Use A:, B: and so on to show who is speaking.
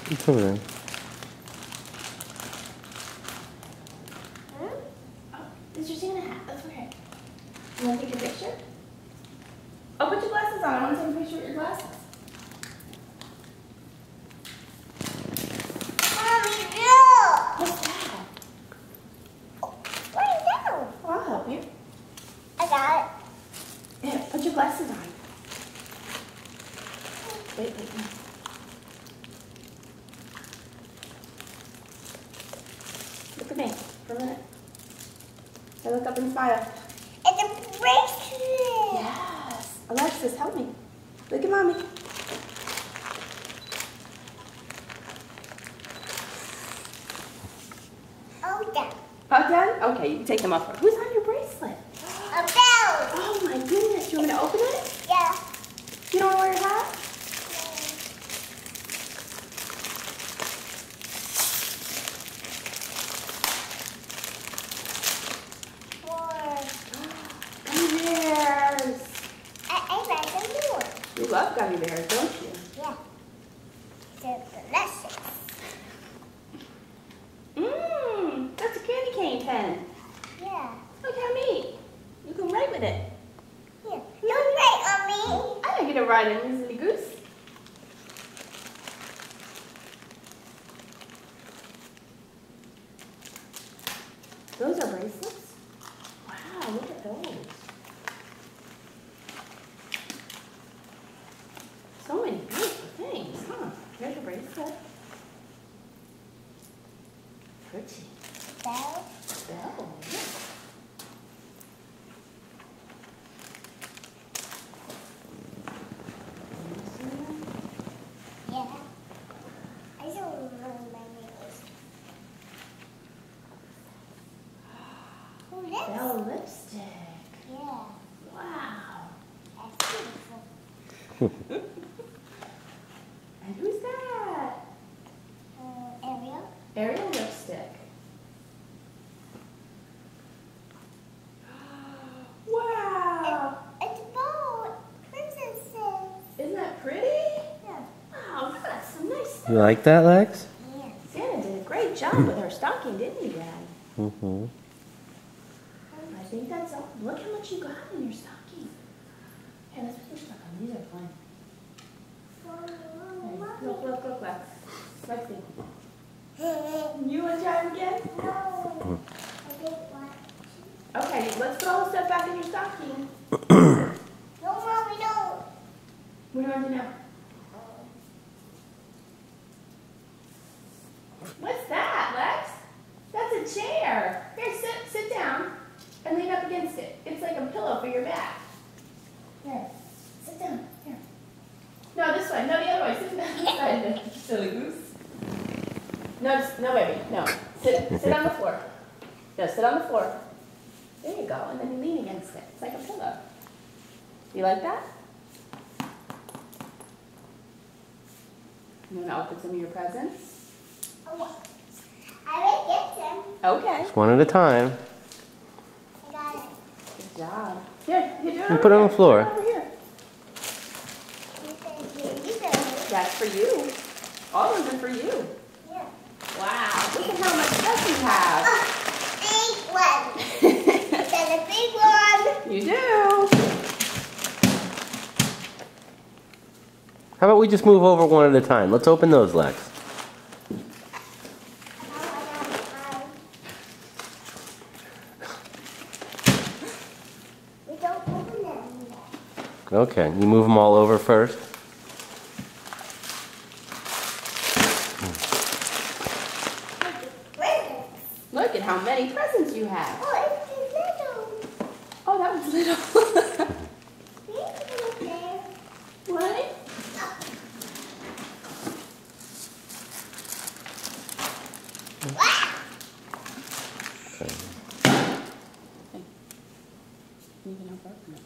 A: It's over there.
B: Oh, is your Santa hat? That's okay. You want to take a picture? Oh, put your glasses on. I want to take a picture with your glasses.
C: Mommy, no!
B: What's that?
C: What is that?
B: Oh, I'll help you.
C: I got it.
B: Yeah, put your glasses on. Wait. Look at me for a minute. Now look up and smile.
C: It's a bracelet.
B: Yes. Alexis, help me. Look at mommy.
C: Oh, done.
B: Oh, done? Okay, you can take them off. Who's on your bracelet?
C: A bell.
B: Oh my goodness. You want me to open it?
C: Yeah.
B: You don't want to wear your hat? Gummy bears.
C: I like them more.
B: You love gummy bears, don't you?
C: Yeah. They're delicious.
B: Mmm, that's a candy cane pen.
C: Yeah.
B: Look how neat. You can write with it.
C: Here. Don't write on me.
B: I didn't get to write on you, silly goose. Those are bracelets? Wow, look at those. So many beautiful things, huh? Here's a bracelet. Pretty.
C: Bell.
B: Bell, yeah.
C: Yeah. I don't remember my nails. Oh, this?
B: Bell lipstick.
C: Yeah.
B: Wow.
C: That's beautiful.
B: And who's that?
C: Ariel.
B: Ariel lipstick. Wow.
C: It's a bow. Princesses.
B: Isn't that pretty?
C: Yeah.
B: Wow, that's some nice stuff.
A: You like that, Lex?
C: Yeah.
B: Santa did a great job with her stocking, didn't he, Dad?
A: Mm-hmm.
B: I think that's all. Look how much you got in your stocking. Hey, let's put your stocking. These are fun. Hey, look, Lex. Let's see. You want to try them again?
C: No. I didn't want to.
B: Okay, let's put all the stuff back in your stocking.
C: No, Mommy, no.
B: What do you want to do now? What's that, Lex? That's a chair. Here, sit down and lean up against it. It's like a pillow for your back. Here, sit down. Here. No, this way. No, the other way. Sit down this side. Silly goose. No, baby. No. Sit on the floor. No, sit on the floor. There you go. And then you lean against it. It's like a pillow. You like that? You want to open some of your presents?
C: Oh, I will get them.
B: Okay.
A: Just one at a time.
C: I got it.
B: Good job. Here, you do it.
A: You put it on the floor.
B: Over here. That's for you. All of them are for you.
C: Yeah.
B: Wow. Look at how much stuff you have.
C: Big one. I got a big one.
B: You do.
A: How about we just move over one at a time? Let's open those, Lex.
C: We don't open them yet.
A: Okay, you move them all over first.
B: Look at how many presents you have.
C: Oh, it's too little.
B: Oh, that was little.
C: Okay.
B: What? You can help open it.